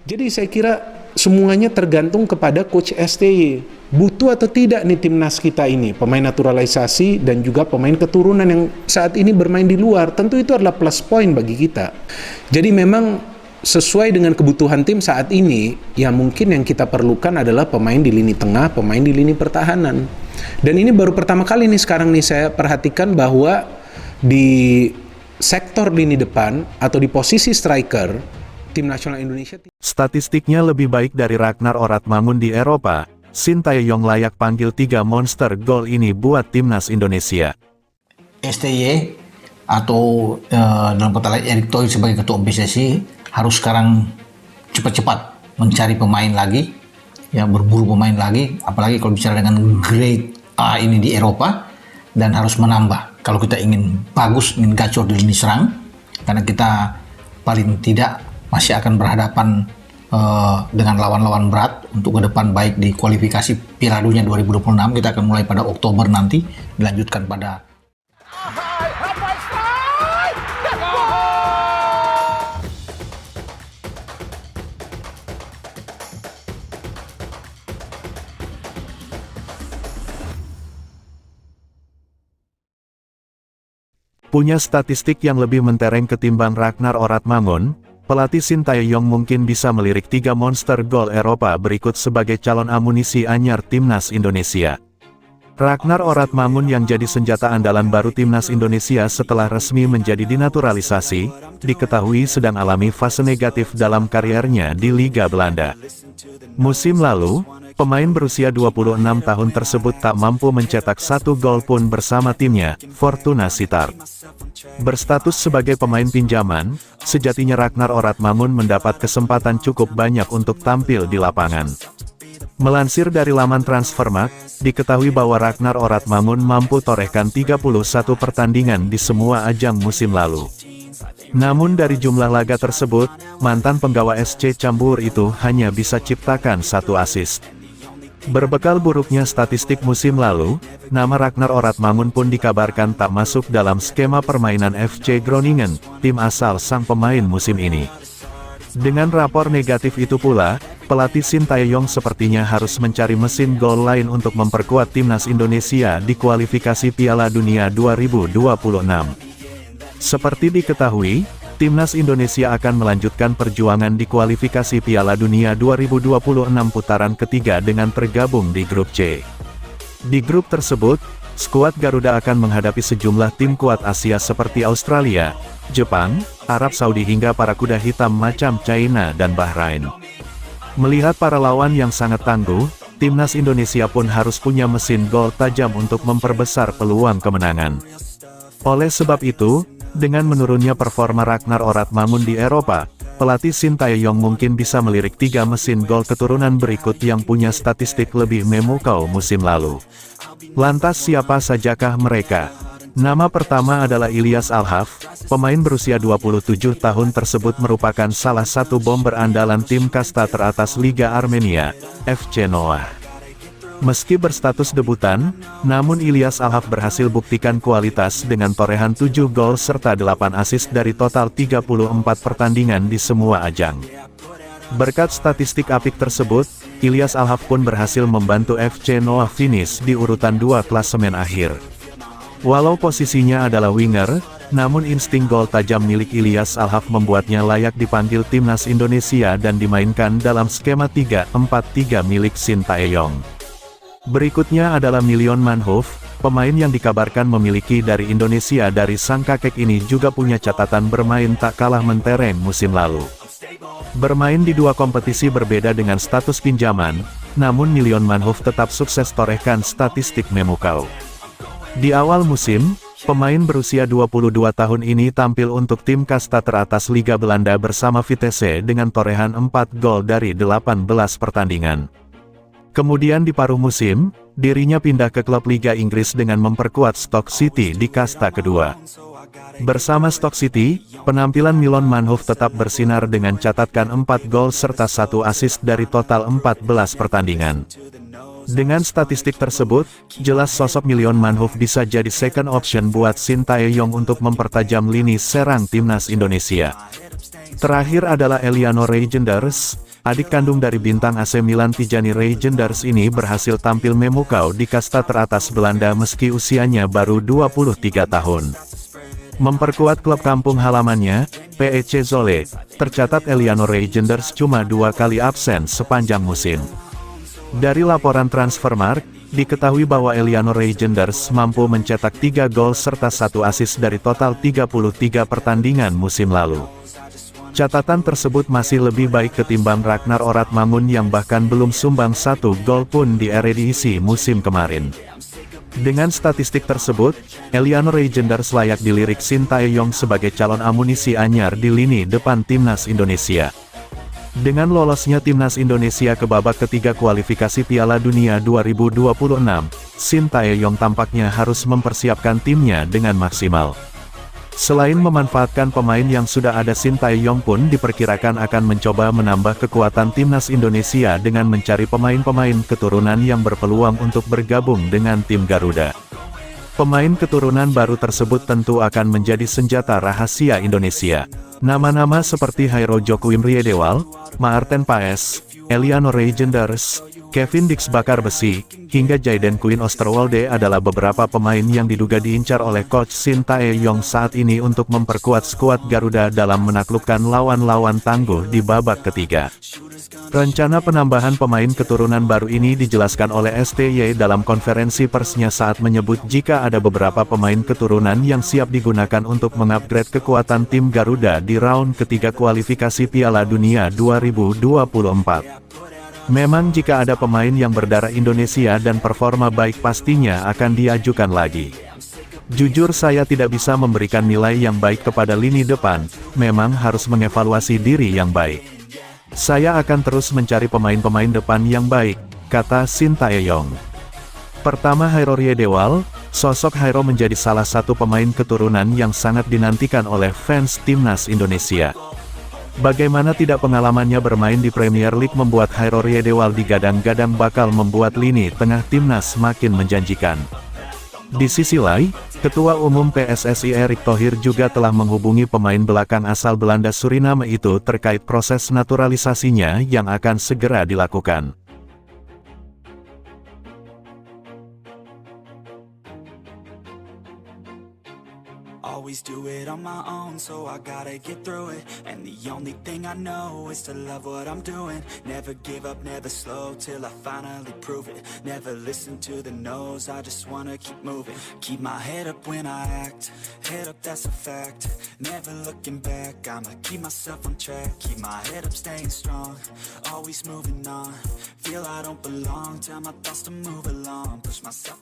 Jadi saya kira semuanya tergantung kepada Coach STY. Butuh atau tidak nih timnas kita ini, pemain naturalisasi dan juga pemain keturunan yang saat ini bermain di luar. Tentu itu adalah plus point bagi kita. Jadi memang sesuai dengan kebutuhan tim saat ini, ya mungkin yang kita perlukan adalah pemain di lini tengah, pemain di lini pertahanan. Dan ini baru pertama kali nih sekarang nih saya perhatikan bahwa di sektor lini depan atau di posisi striker, tim nasional Indonesia. Statistiknya lebih baik dari Ragnar Oratmangun di Eropa, Shin Tae-yong layak panggil 3 monster gol ini buat timnas Indonesia. STY atau dalam kata lain Erick Thohir sebagai ketua PSSI harus sekarang cepat-cepat mencari pemain lagi, ya berburu pemain lagi, apalagi kalau bicara dengan grade A ini di Eropa, dan harus menambah kalau kita ingin bagus, ingin gacor di lini serang, karena kita paling tidak masih akan berhadapan dengan lawan-lawan berat untuk ke depan, baik di kualifikasi Piala Dunia 2026, kita akan mulai pada Oktober nanti, dilanjutkan pada Punya statistik yang lebih mentereng ketimbang Ragnar Oratmangun, pelatih Shin Tae-yong mungkin bisa melirik 3 monster gol Eropa berikut sebagai calon amunisi anyar timnas Indonesia. Ragnar Oratmangun yang jadi senjata andalan baru timnas Indonesia setelah resmi menjadi dinaturalisasi, diketahui sedang alami fase negatif dalam kariernya di Liga Belanda. Musim lalu, pemain berusia 26 tahun tersebut tak mampu mencetak 1 gol pun bersama timnya, Fortuna Sittard. Berstatus sebagai pemain pinjaman, sejatinya Ragnar Oratmangun mendapat kesempatan cukup banyak untuk tampil di lapangan. Melansir dari laman Transfermarkt, diketahui bahwa Ragnar Oratmangun mampu torehkan 31 pertandingan di semua ajang musim lalu. Namun dari jumlah laga tersebut, mantan penggawa SC Cambuur itu hanya bisa ciptakan 1 assist. Berbekal buruknya statistik musim lalu, nama Ragnar Oratmangun pun dikabarkan tak masuk dalam skema permainan FC Groningen, tim asal sang pemain musim ini. Dengan rapor negatif itu pula, pelatih Shin Tae-yong sepertinya harus mencari mesin gol lain untuk memperkuat timnas Indonesia di kualifikasi Piala Dunia 2026. Seperti diketahui, timnas Indonesia akan melanjutkan perjuangan di kualifikasi Piala Dunia 2026 putaran ketiga dengan tergabung di grup C. Di grup tersebut, skuad Garuda akan menghadapi sejumlah tim kuat Asia seperti Australia, Jepang, Arab Saudi hingga para kuda hitam macam China dan Bahrain. Melihat para lawan yang sangat tangguh, timnas Indonesia pun harus punya mesin gol tajam untuk memperbesar peluang kemenangan. Oleh sebab itu, dengan menurunnya performa Ragnar Oratmangun di Eropa, pelatih Shin Tae-yong mungkin bisa melirik 3 mesin gol keturunan berikut yang punya statistik lebih memukau musim lalu. Lantas siapa sajakah mereka? Nama pertama adalah Ilyas Alhaf, pemain berusia 27 tahun tersebut merupakan salah satu bomber andalan tim kasta teratas Liga Armenia, FC Noah. Meski berstatus debutan, namun Ilyas Alhaf berhasil buktikan kualitas dengan torehan 7 gol serta 8 assist dari total 34 pertandingan di semua ajang. Berkat statistik apik tersebut, Ilyas Alhaf pun berhasil membantu FC Noah finish di urutan 2 klasemen akhir. Walau posisinya adalah winger, namun insting gol tajam milik Ilyas Alhaf membuatnya layak dipanggil timnas Indonesia dan dimainkan dalam skema 3-4-3 milik Shin Tae-yong. Berikutnya adalah Miljon Manhoef, pemain yang dikabarkan memiliki dari Indonesia dari sang kakek ini juga punya catatan bermain tak kalah mentereng musim lalu. Bermain di 2 kompetisi berbeda dengan status pinjaman, namun Miljon Manhoef tetap sukses torehkan statistik memukau. Di awal musim, pemain berusia 22 tahun ini tampil untuk tim kasta teratas Liga Belanda bersama Vitesse dengan torehan 4 gol dari 18 pertandingan. Kemudian di paruh musim, dirinya pindah ke klub Liga Inggris dengan memperkuat Stoke City di kasta kedua. Bersama Stoke City, penampilan Miljon Manhoef tetap bersinar dengan catatkan 4 gol serta 1 assist dari total 14 pertandingan. Dengan statistik tersebut, jelas sosok Miljon Manhoef bisa jadi second option buat Shin Tae-yong untuk mempertajam lini serang timnas Indonesia. Terakhir adalah Eliano Reijnders, adik kandung dari bintang AC Milan Tijani Reijnders ini berhasil tampil memukau di kasta teratas Belanda meski usianya baru 23 tahun. Memperkuat klub kampung halamannya, PEC Zwolle, tercatat Eliano Reijnders cuma 2 kali absen sepanjang musim. Dari laporan Transfermarkt, diketahui bahwa Eliano Reijnders mampu mencetak 3 gol serta 1 assist dari total 33 pertandingan musim lalu. Catatan tersebut masih lebih baik ketimbang Ragnar Oratmangun yang bahkan belum sumbang 1 gol pun di Eredivisie musim kemarin. Dengan statistik tersebut, Eliano Reijnders layak dilirik Shin Tae-yong sebagai calon amunisi anyar di lini depan timnas Indonesia. Dengan lolosnya timnas Indonesia ke babak ketiga kualifikasi Piala Dunia 2026, Shin Tae-yong tampaknya harus mempersiapkan timnya dengan maksimal. Selain memanfaatkan pemain yang sudah ada, Shin Tae-yong pun diperkirakan akan mencoba menambah kekuatan timnas Indonesia dengan mencari pemain-pemain keturunan yang berpeluang untuk bergabung dengan tim Garuda. Pemain keturunan baru tersebut tentu akan menjadi senjata rahasia Indonesia. Nama-nama seperti Hairo Jokuim Riedewal, Maarten Paes, Eliano Reijnders, Kevin Dix Bakar Besi, hingga Jayden Quinn Osterwolde adalah beberapa pemain yang diduga diincar oleh Coach Shin Tae-yong saat ini untuk memperkuat skuad Garuda dalam menaklukkan lawan-lawan tangguh di babak ketiga. Rencana penambahan pemain keturunan baru ini dijelaskan oleh STY dalam konferensi persnya saat menyebut jika ada beberapa pemain keturunan yang siap digunakan untuk mengupgrade kekuatan tim Garuda di round ketiga kualifikasi Piala Dunia 2024. Memang jika ada pemain yang berdarah Indonesia dan performa baik pastinya akan diajukan lagi. Jujur saya tidak bisa memberikan nilai yang baik kepada lini depan, memang harus mengevaluasi diri yang baik. Saya akan terus mencari pemain-pemain depan yang baik, kata Shin Tae-yong. Pertama, Hairo Riedewal. Sosok Hairo menjadi salah satu pemain keturunan yang sangat dinantikan oleh fans timnas Indonesia. Bagaimana tidak pengalamannya bermain di Premier League membuat Hairo Riedewal digadang-gadang bakal membuat lini tengah timnas makin menjanjikan. Di sisi lain, Ketua Umum PSSI Erick Thohir juga telah menghubungi pemain belakang asal Belanda Suriname itu terkait proses naturalisasinya yang akan segera dilakukan. Always do it on my own, so I gotta get through it. And the only thing I know is to love what I'm doing. Never give up, never slow, till I finally prove it. Never listen to the no's, I just wanna keep moving. Keep my head up when I act, head up, that's a fact. Never looking back, I'ma keep myself on track. Keep my head up, staying strong, always moving on. Feel I don't belong, tell my thoughts to move along. Push myself